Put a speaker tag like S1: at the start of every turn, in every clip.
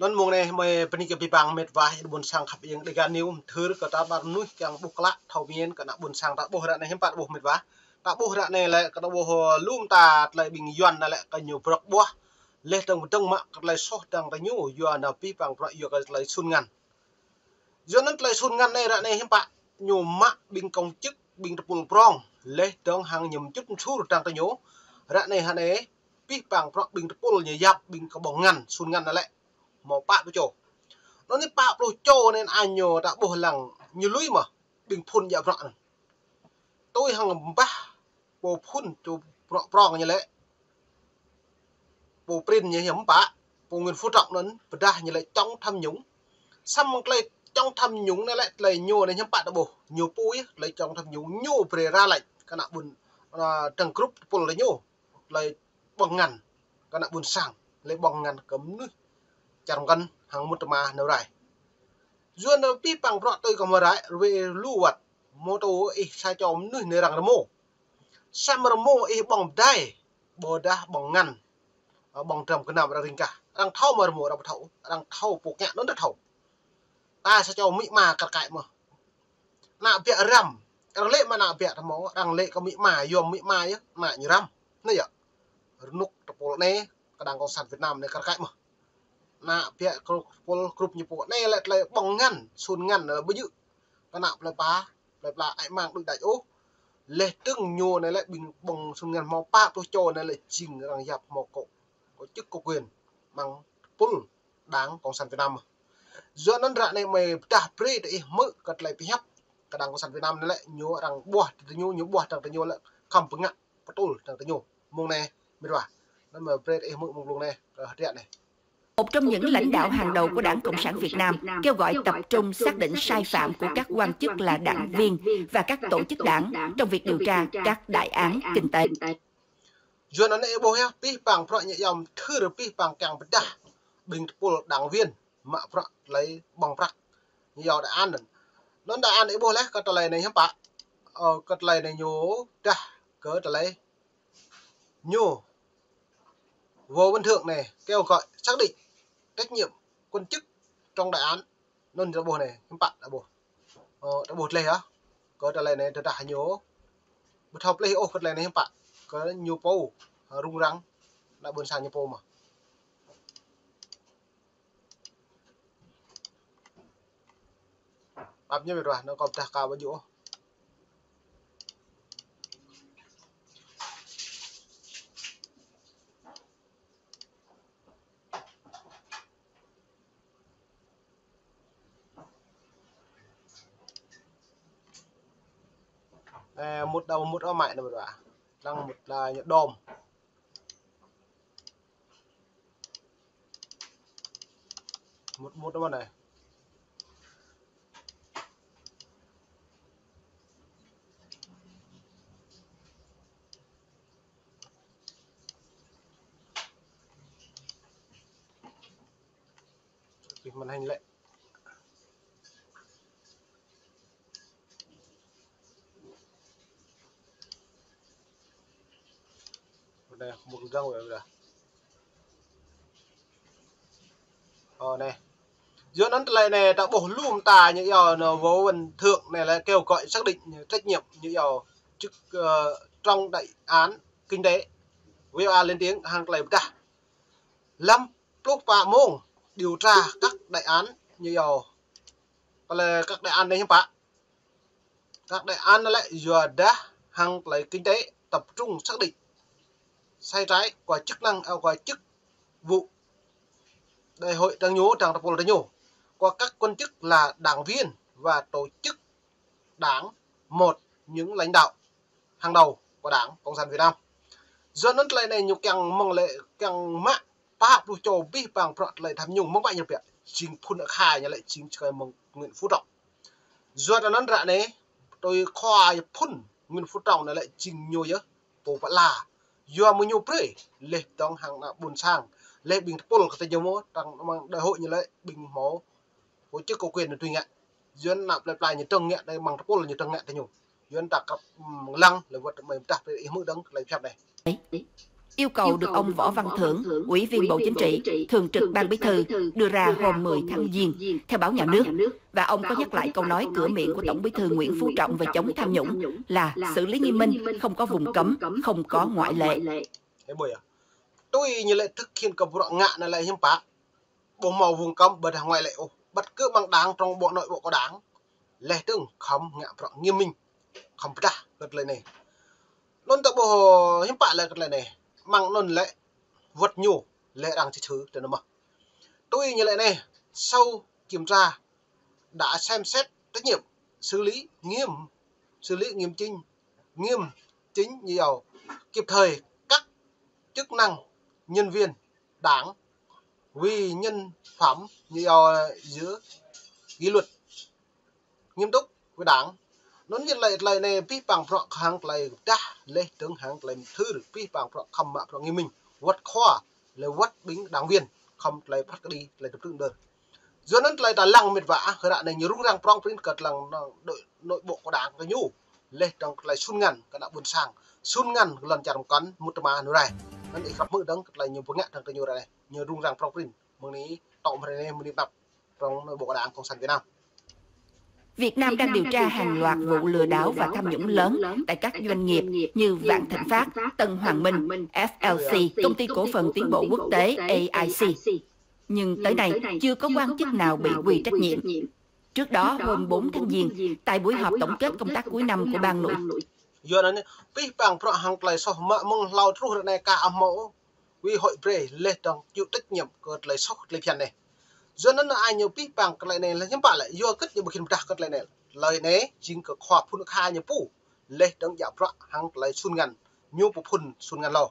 S1: non mong này mày bên cái bang met vài buồn sang khắp yang để gan new thưa cái ta bar nuôi yang buk lạ thầu miên cái nắp buồn sang ta boh này hem pat boh met vài ta boh này lại cái boh lum ta lại bình yuan lại cái nhiều bọc boh leh tang mak cái lại soh tang ta nhiều yuan na pi bang pro yu cái lại sun ngan do nó lại sun ngan này hem pat nhiều mak bình công chức bình tập pul prong leh tang hàng nhầm chút sur tang ta nhiều này hắn ấy pi bang pro bình tập pul nhiều yap bình cái bong ngan sun ngan lại mau pak tu nó ni pak tu nên anh nhớ đã boh lăng như lưới mà bình phun dạ rõ tôi hàng ba bộ phun tu prong như lẽ bộ prin như hiểm bả bộ nguyên phú trọng nên đa như lẽ trong tham nhũng xăm cái trong tham nhũng này lại nhô này hiểm bả đã bộ nhiều pui lại trong tham nhũng nhô về ra lại cái nào buồn trăng group pol lại nhô lại bằng ngàn cái nào buồn sang lại bằng ngàn cấm nước chẳng cần hàng một mà nấu lại duyên nó pi bằng rõ tôi còn mà đấy về luat mô tô ít sai cho nước này rằng là mô sam là mô ít bằng đai bò đá bằng ngăn bằng trầm cái nào mà ra cả đang thâu mà mùa đang thâu buộc nhẹ nó đất thâu ta sẽ cho mỹ mà cắt cãi mà nạ vẹt rầm đang lệ mà nạ vẹt thằng đang lệ có mỹ mà yom mỹ mà nhá mà như rầm này ạ nút tập bộ này cái đang có sản Việt Nam này cắt cãi mà nạ vẹt group như bộ này lại bằng ngăn xuân ngăn là bao nhiêu cái nào lại ai mang được đại ố lệ từng nhô này lại bình bằng xuân ngăn màu pa tôi cho này lại chỉnh rằng dập màu cổ có chức có quyền bằng pull đáng cộng sản Việt Nam mà do nó ra này mày trả pre để mở cật lại bị hấp cái đảng cộng sản Việt Nam này lại nhô rằng bùa nhô bùa rằng nhô lại không vững ạ bắt tôi rằng nhô mông này biết rồi nó mà pre để mở mông luôn này hiện này.
S2: Một trong những lãnh đạo hàng đầu của Đảng Cộng sản Việt Nam kêu gọi tập trung xác định sai phạm của các quan chức là đảng viên và các tổ chức đảng trong việc điều tra các đại án kinh tế.
S1: Dù nó này bố heo, pi bằng pro nhẹ dòng thư được pi bằng càng bất đa bình pol đảng viên mà pro lấy bằng prak nhiều đại án nó đại án đấy bố lấy cái này hả bạn cái này nhố ra cỡ lấy nhô vô văn thượng này kêu gọi xác định trách nhiệm quân chức trong đại án nên ra bộ này các bạn đã bộ lấy hả có trả lời này thật là nhớ một học lấy ô phần này các bạn có nhiều po rung răng đã buồn sang nhiều po mà áp như vậy rồi nó còn trả cao bao nhiêu một đầu một ở mại này rồi đang một là nhật đom một ở này việc màn hình lệ đây một răng rồi này giữa nó này đã bổ lùm tà như giờ nó vô văn thượng này là kêu gọi xác định trách nhiệm như giờ chức trong đại án kinh tế VOA lên tiếng hàng này ta lâm lúc và môn điều tra các đại án như giờ là các đại án này không bạn các đại án nó lại giờ đã hàng lấy kinh tế tập trung xác định sai trái của chức năng của chức vụ đại hội đang nhố đang tập đang nhố qua các quan chức là đảng viên và tổ chức đảng một những lãnh đạo hàng đầu của Đảng Cộng sản Việt Nam do nó lại này nhục càng mong lệ càng mạ pa du cho bi bằng prot lại tham nhung mong bạn nhập viện chính phun ở khai nhà lại chính trời mong Nguyễn Phú Trọng do đó nó ra này tôi khoa phun Nguyễn Phú Trọng này lại trình nhiều nhớ bộ phận là do mới nhiều pre lệ trong hàng là buồn sang lệ bình pol có thể nhiều mô trong đại hội như lệ bình máu tổ chức có quyền là tùy ngại duyên nạp lại như trăng ngại đây bằng pol là như trăng ngại thế nhung duyên đặt cặp lăng là vật mình đặt để mức đấng lấy phép này
S2: Yêu cầu được ông Võ Văn Thưởng, Ủy viên Bộ Chính trị, Thường trực Ban Bí thư đưa ra hôm 10 tháng Giêng, theo báo Nhà nước. Và ông có nhắc lại câu nói cửa miệng của Tổng Bí thư Nguyễn Phú Trọng về chống tham nhũng là xử lý nghiêm minh, không có vùng cấm, không có ngoại lệ.
S1: Tôi như lệ thực hiện cầm rọ ngạ này lại hiếm bá. Bộ màu vùng cấm bật hàng ngoại lệ bất cứ bằng đáng trong bộ nội bộ có đáng. Lệ tương không ngạ rọ nghiêm minh. Không ta gật lời này. Nôn tập bộ hiếm bá lại gật lời này. Mang nôn lệ vật nhủ lệ đang chỉ thứ từ nó mà. Tôi như lệ này sau kiểm tra đã xem xét trách nhiệm xử lý nghiêm chính nhiều kịp thời các chức năng nhân viên đảng vì nhân phẩm nhiều giữa kỷ luật nghiêm túc với đảng nó như lại này pi bằng pro hàng lại đa lệ tướng hàng lại thứ pi bằng pro không mà pro nghiêm minh vật khoa là vật bính đảng viên không lại bắt đi lại tập trung đơn do nên lại là lăng miệt vã khởi đại này nhiều rung răng prong print cật lăng nội bộ của đảng cái nhũ lệ trong lại xuân ngàn cái đạo buôn sang xuân ngàn lần chặt cắn một mà nữa này nên khắp mưa đắng lại nhiều vấn ngại thằng cái nhiều này nhiều rung răng prong print mừng ní tổng này mừng ní tập trong nội bộ của đảng cộng sản Việt Nam.
S2: Việt Nam đang điều tra hàng loạt vụ lừa đảo và tham nhũng lớn tại các doanh nghiệp như Vạn Thịnh Phát, Tân Hoàng Minh, FLC, Công ty Cổ phần Tiến bộ Quốc tế AIC. Nhưng tới nay chưa có quan chức nào bị quy trách nhiệm. Trước đó, hôm 4 tháng Giêng, tại buổi họp tổng kết công tác cuối năm của Ban Nội
S1: do nên pi bằng pro hàng lại so mà mong lao tru này cả mẫu vì hội pre lệ trong chịu trách nhiệm cột lại sốc lại phiền này do nên ai nhiều pi bằng lại này là những bạn lại do cất nhiều bậc hiện trạng cất lại này lời này chính cực khoa phun khai nhiều pu lệ trong dạ pro hàng lại xuân ngàn nhiều bộ phun xuân ngàn lò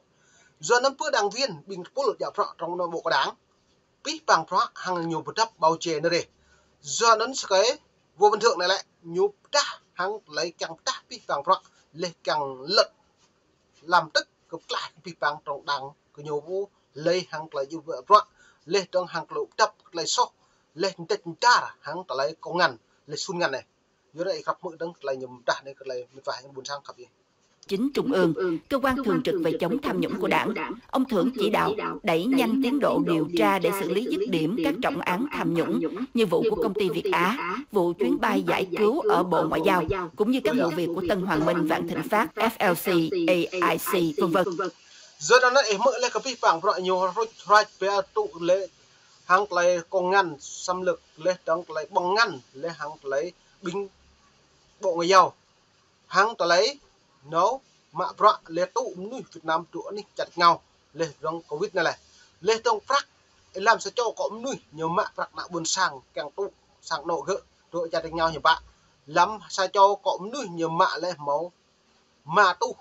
S1: do nên bữa đảng viên bình phun dạ pro trong nội bộ của đảng pi bằng pro hàng nhiều bậc đắp bao che nữa đây do nên cái vô văn thượng này lại nhiều đa hàng lấy càng đa pi bằng pro lệ càng lật làm tức cực lại pi bằng trong đảng cái nhiều vô lấy hàng lại như vậy pro lệ trong hàng lục đắp lại sốc lệ tết cha hàng lại công ngàn lệ xuân ngàn này do đây gặp mỗi đấng lại nhầm đảng này lại phải buồn sang gặp gì
S2: chính Trung ương, cơ quan thường trực về chống tham nhũng của Đảng, ông Thưởng chỉ đạo đẩy nhanh tiến độ điều tra để xử lý dứt điểm các trọng án tham nhũng như vụ của công ty Việt Á, vụ chuyến bay giải cứu ở Bộ Ngoại giao, cũng như các vụ việc của Tân Hoàng Minh, Vạn Thịnh Phát, FLC, AIC, v.v.
S1: Giờ đó em mở lại cái bảng rồi nhiều rồi về tụ lệ hàng lại công ngăn xâm lược lệ trong lại bằng ngăn lệ hàng lấy binh Bộ Ngoại giao hàng lấy nó mà bạ lệ tụ nuôi Việt Nam tụ ní chặt nhau lệ trong Covid này lệ trong phát làm sao cho có nuôi nhiều mạ bạc nạ buồn sang càng tụ sang nổ gỡ tụ chặt nhau nhiều bạn lắm sao cho có nuôi nhiều mạ lệ máu mà tụ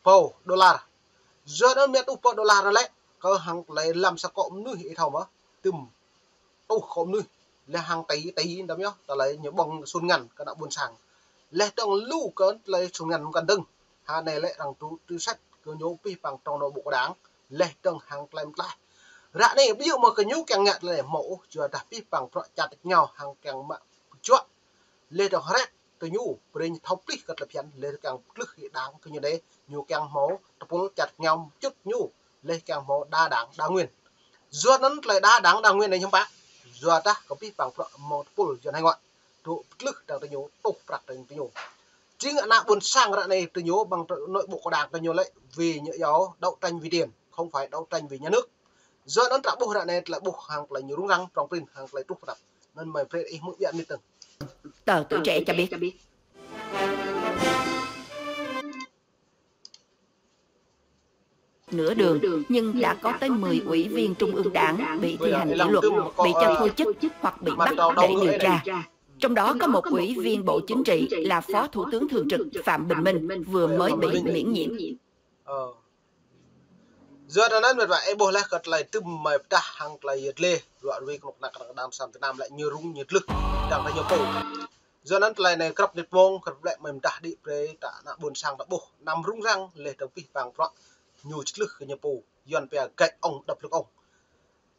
S1: $4 giờ đó mẹ tụ $4 rồi lệ cơ hàng lấy làm sao có nuôi hệ thầu mà tìm tụ không nuôi lệ hàng tí đó nhá ta lấy nhiều bông xuân ngàn cái nạ buồn sang lệ trong lưu cơn lấy xuân ngàn gần đừng hà này lệ rằng tư sách cứ nhố pi bằng trong nội bộ đảng lệ trong hàng làm lại ra này ví dụ mà cái nhú càng ngặt là mẫu chưa đặt pi bằng chặt nhau hàng càng mà chuột lệ trong hết từ nhú bên thâu pi cất là phiền lệ càng lực hiện đáng cứ như đấy nhú càng máu tập trung chặt nhau chút nhú lệ càng máu đa đảng đa nguyên do nó lại đa đảng đa nguyên này không bác do ta có pi bằng một pol cho hai ngọn tụ lực đang từ nhú tụ bạc từ nhú chính là buồn sang ra này từ nhú bằng nội bộ của đảng từ nhú lại vì nhỡ gió đấu tranh vì tiền không phải đấu tranh vì nhà nước do nó trả bộ ra này là buộc hàng là nhiều đúng răng trong pin hàng lại trúc đặt nên mày phải ý mũi biện đi từng
S2: tờ Tuổi Trẻ cho biết nửa đường nhưng đã có tới 10 ủy viên Trung ương Đảng bị thi hành kỷ luật, bị cho thôi chức hoặc bị bắt để điều tra. Trong đó có một ủy viên Bộ Chính trị là Phó Thủ tướng Thường trực Phạm Bình Minh vừa mới bị miễn nhiệm.
S1: Giờ đó nên vậy em bố lại cất lại tùm mày ta hàng lại lê loại vì một nạc đam sam Việt Nam lại như rung nhiệt lực đang là nhiều cổ. Giờ nên lại này cấp nhiệt mông cấp lại mày ta đi về ta nạ buồn sang đã bố nằm rung răng lê trong pi vàng phọ nhiều chất lực nhiều cổ dọn về cạnh ông đập lực ông.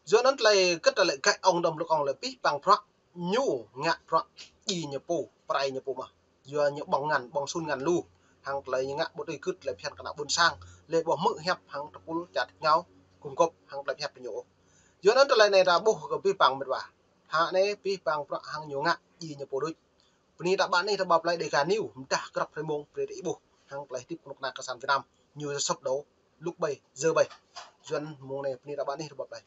S1: Giờ nên lại cất lại cạnh ông đập lực ông lại pi vàng phọ nhu ngạ phọ đi nhiều cổ prai nhiều cổ mà giờ nhiều bằng ngàn bằng xuân ngàn lu hàng lấy những ngã bộ đời cứt lấy phiền cả nạ buồn sang lấy bỏ mự hẹp hàng tập bún chặt nhau cùng cốc hàng lấy hẹp nhổ dướiนั้นตัวnày là bộ của pi bằng mệt vả hạ này pi bằng hàng nhổ ngã gì như bộ đôi Peni tak bạn này ta bọc lại để cả níu đã gặp phải mông để bộ hàng lấy tiếp một nạc cả sản Việt Nam như sắp đấu lúc 7 giờ 7 duyên mông này Peni tak bạn này ta bọc lại